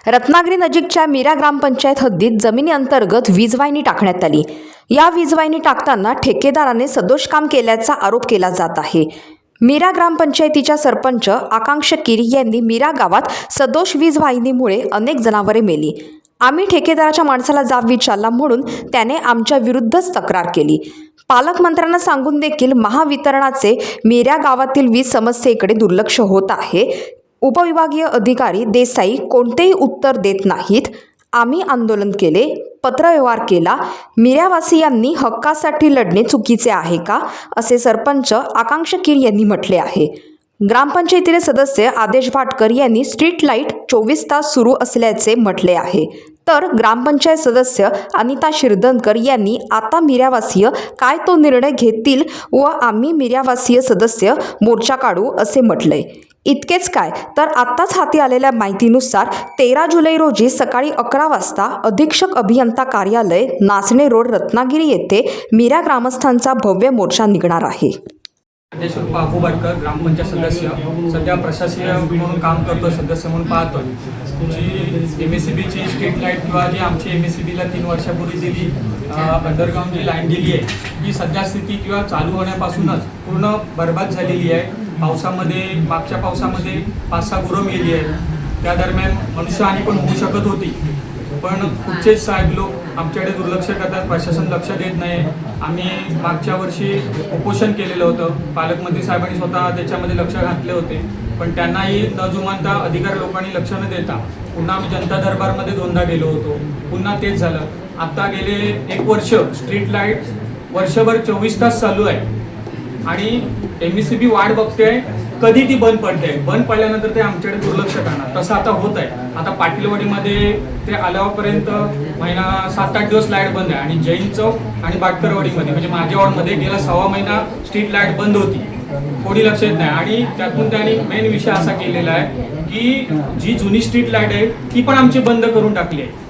रत्नागिरी नजीकच्या मीरा ग्रामपंचायत हद्दीत जमिनी अंतर्गत वीजवाहिनी टाकण्यात आली। या वीजवाहिनी टाकताना ठेकेदाराने सदोष काम केल्याचा आरोप केला जात आहे। मीरा ग्रामपंचायतीच्या सरपंच आकांक्ष किरी यांनी मीरा गावात सदोष वीजवाहिनीमुळे अनेक जनावरे मेली। आम्ही ठेकेदाराच्या माणसाला जाब विचारला म्हणून त्याने आमच्या विरुद्धच तक्रार केली। पालकमंत्र्यांना सांगून देखील महावितरणाचे मीरा गावातील वीज समस्येकडे दुर्लक्ष होत आहे। उपविभागीय अधिकारी देसाई कोणतेही उत्तर देत नाहीत। आम्ही आंदोलन केले, पत्रव्यवहार केला। मीरावासियांनी हक्कासाठी लढणे चुकीचे आहे का, असे सरपंच आकांक्ष किर यांनी म्हटले आहे। ग्रामपंचायतीचे सदस्य आदेश भाटकर यांनी स्ट्रीट लाईट 24 तास सुरू असल्याचे म्हटले आहे, तर ग्रामपंचायत सदस्य अनिता शिरदनकर यांनी आता मीरावासीय काय तो निर्णय घेतील व आम्ही मीरावासीय सदस्य मोर्चा काढू असे म्हटले। इतकेच काय तर आत्ताच हाती आलेल्या माहितीनुसार 13 जुलै रोजी सकाळी 11 वाजता अधीक्षक अभियंता कार्यालय नाचणे रोड रत्नागिरी येथे मीरा ग्रामस्थांचा भव्य मोर्चा निघणार आहे। बाबू भाटकर ग्रामपंचायत सदस्य, सध्या प्रशासकीय म्हणून काम करतो, सदस्य म्हणून पाहतो। जी MSCBची स्ट्रीट लाईट किंवा जी आमची MSCBला 3 वर्षापूर्वी दिली अंडरग्राऊंड जी लाईन दिली आहे ही सध्या स्थिती किंवा चालू होण्यापासूनच पूर्ण बरबाद झालेली आहे। पावसामध्ये मागच्या पावसामध्ये 5-6 गुरं मेली आहेत। त्या दरम्यान मनुष्यहानी पण होऊ शकत होती, पण कुठचेच साहेब लोक आमच्याकडे दुर्लक्ष करतात, प्रशासन लक्ष देत नाही। आम्ही मागच्या वर्षी उपोषण केलेलं होतं, पालकमंत्री साहेबांनी स्वतः त्याच्यामध्ये लक्ष घातले होते, पण त्यांनाही न जुमानता अधिकारी लोकांनी लक्ष न देता पुन्हा आम्ही जनता दरबारमध्ये 2दा गेलो होतो, पुन्हा तेच झालं। आता गेले 1 वर्ष स्ट्रीट लाईट वर्षभर 24 तास चालू आहे आणि MSCB वाट बघते कधी ती बंद पडते। बंद पडल्यानंतर ते आमच्याकडे दुर्लक्ष करणार, तसं आता होत आहे। आता पाटीलवाडीमध्ये ते आल्यापर्यंत महिना 7-8 दिवस लाईट बंद आहे आणि जैन चौक आणि बाटकरवाडीमध्ये म्हणजे माझ्या वॉर्डमध्ये गेला 6 महिना स्ट्रीट लाईट बंद होती, कोणी लक्ष देत नाही। आणि त्यातून त्यांनी मेन विषय असा केलेला आहे की जी जुनी स्ट्रीट लाईट आहे ती पण आमची बंद करून टाकली आहे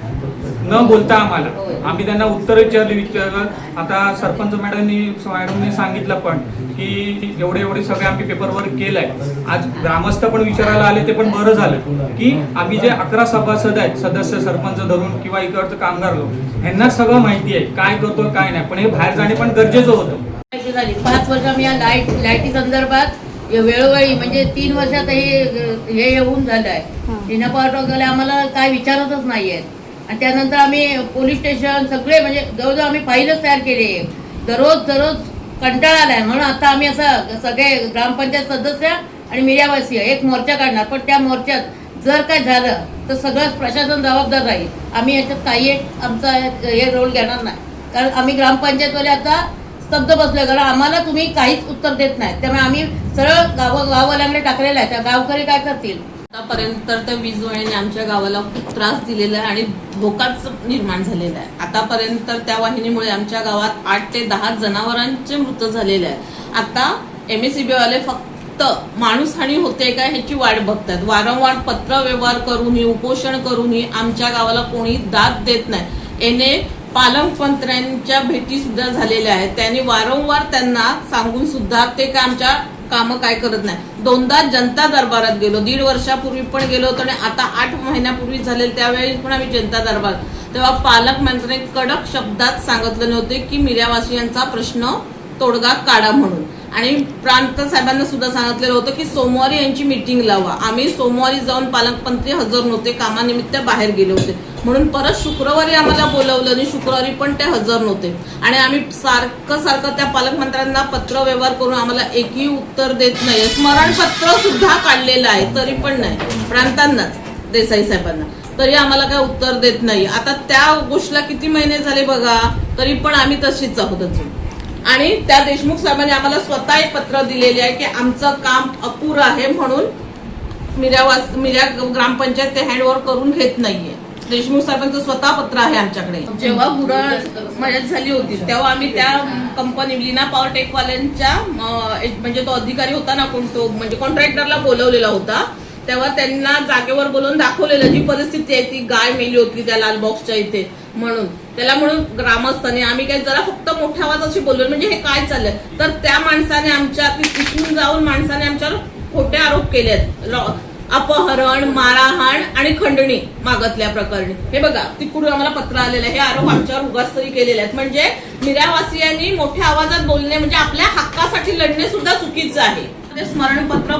न बोलता आम्हाला। आम्ही त्यांना उत्तर विचारलं। आता सरपंच मॅडमनी सांगितलं पण की एवढे सगळे आम्ही पेपरवर्क केलंय। आज ग्रामस्थ पण विचारायला आले, ते पण बरं झालं की आम्ही जे 11 सभासद आहेत, सदस्य सरपंच धरून किंवा इकडचं कामगार लोक, यांना सगळं माहिती आहे काय करतो काय नाही, पण हे बाहेर जाणे पण गरजेचं होतं। 5 वर्ष आम्ही या लाईटी संदर्भात वेळोवेळी म्हणजे 3 वर्षात हे येऊन झालं आहे। पाठवले आम्हाला काय विचारतच नाहीये आणि त्यानंतर आम्ही पोलीस स्टेशन सगळे म्हणजे जवळजवळ आम्ही फाईलच तयार केली। दररोज कंटाळा आलाय म्हणून आता आम्ही असं सगळे ग्रामपंचायत सदस्य आणि मीडियावासी एक मोर्चा काढणार, पण त्या मोर्चात जर काय झालं तर सगळं प्रशासन जबाबदार राहील। आम्ही याच्यात काही आमचा हे रोल घेणार नाही, कारण आम्ही ग्रामपंचायतवाले आता स्तब्ध बसलोय, कारण आम्हाला तुम्ही काहीच उत्तर देत नाही। त्यामुळे आम्ही सरळ गाववाल्यांकडे टाकलेलं आहे, त्या गावकरी काय करतील। आतापर्यंत तर वीजवाहिनीने आमच्या गावाला खूप त्रास दिलेला आहे आणि धोकाच निर्माण झालेला आहे। आतापर्यंत त्या वाहिनीमुळे आमच्या गावात 8 ते 10 जनावरांचे मृत्यू झालेले आहे। आता MSCB वाले फक्त माणूसहानी होते का ह्याची वाट बघतात। वारंवार पत्र व्यवहार करूनही उपोषण करूनही आमच्या गावाला कोणी दाद देत नाही। याने पालकमंत्र्यांच्या भेटी सुद्धा झालेल्या आहेत, त्यांनी वारंवार त्यांना सांगून सुद्धा ते काय आमच्या कामं काय करत नाही। 2दा जनता दरबारात गेलो, 1.5 वर्षापूर्वी पण गेलो होतो आणि आता 8 महिन्यापूर्वी झालेलं त्यावेळी पण आम्ही जनता दरबार, तेव्हा पालकमंत्र्यांनी कडक शब्दात सांगितले नव्हते की मीरावासियांचा प्रश्न तोडगा काढा म्हणून, आणि प्रांत साहेबांना सुद्धा सांगितलेलं होतं की सोमवारी यांची मीटिंग लावा। आम्ही सोमवारी जाऊन पालकमंत्री हजर नव्हते, कामानिमित्त बाहेर गेले होते, म्हणून परत शुक्रवारी आम्हाला बोलवलं आणि शुक्रवारी पण ते हजर नव्हते आणि आम्ही सारखं त्या पालकमंत्र्यांना पत्र व्यवहार करून आम्हाला एकही उत्तर देत नाही। स्मरणपत्र सुद्धा काढलेलं आहे तरी पण नाही, प्रांतांनाच देसाई साहेबांना, तरी आम्हाला काय उत्तर देत नाही। आता त्या गोष्टीला किती महिने झाले बघा, तरी पण आम्ही तशीच आहोत अजून। आणि त्या देशमुख साहेबांनी आम्हाला स्वतः एक पत्र दिलेले आहे की आमचं काम अपुरं आहे म्हणून मीरा ग्रामपंचायत ते हँडओव्हर करून घेत नाहीये। देशमुख साहेबांचं स्वतः पत्र आहे आमच्याकडे। जेव्हा गुरं मयत झाली होती तेव्हा आम्ही त्या कंपनी लीना पॉवर टेकवाल्यांच्या म्हणजे तो अधिकारी होता ना कोण, तो म्हणजे कॉन्ट्रॅक्टरला बोलवलेला होता, तेव्हा त्यांना जागेवर बोलवून दाखवलेलं जी परिस्थिती आहे, ती गाय मेली होती त्या लाल बॉक्सच्या इथे म्हणून ग्रामस्थांनी आम्ही काय जरा फक्त मोठ्या आवाजाशी बोललो म्हणजे हे काय चाललंय, तर त्या माणसाने आमच्या तिथून जाऊन माणसाने आमच्यावर खोटे आरोप केले आहेत। अपहरण, मारहाण आणि खंडणी मागतल्या प्रकरणी. हे बघा, तिकडून आम्हाला पत्र आलेलं आहे. हे आरोप आमच्यावर उगाचतरी केलेले आहेत. म्हणजे मिरावासियांनी मोठ्या आवाजात बोलणे म्हणजे आपल्या हक्कासाठी लढणे सुद्धा चुकीचं आहे. ते स्मरणपत्र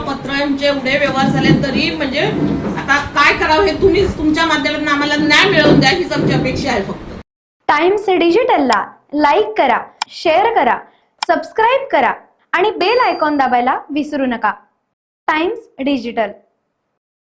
एवढे व्यवहार झाले तरी म्हणजे आता काय करावं हे तुम्ही तुमच्या माध्यमातून आम्हाला न्याय मिळवून द्या, हीच आमची अपेक्षा आहे फक्त. टाइम्स डिजिटलला लाईक करा, शेअर करा, सबस्क्राईब करा आणि बेल आयकॉन दाबायला विसरू नका. Times digital.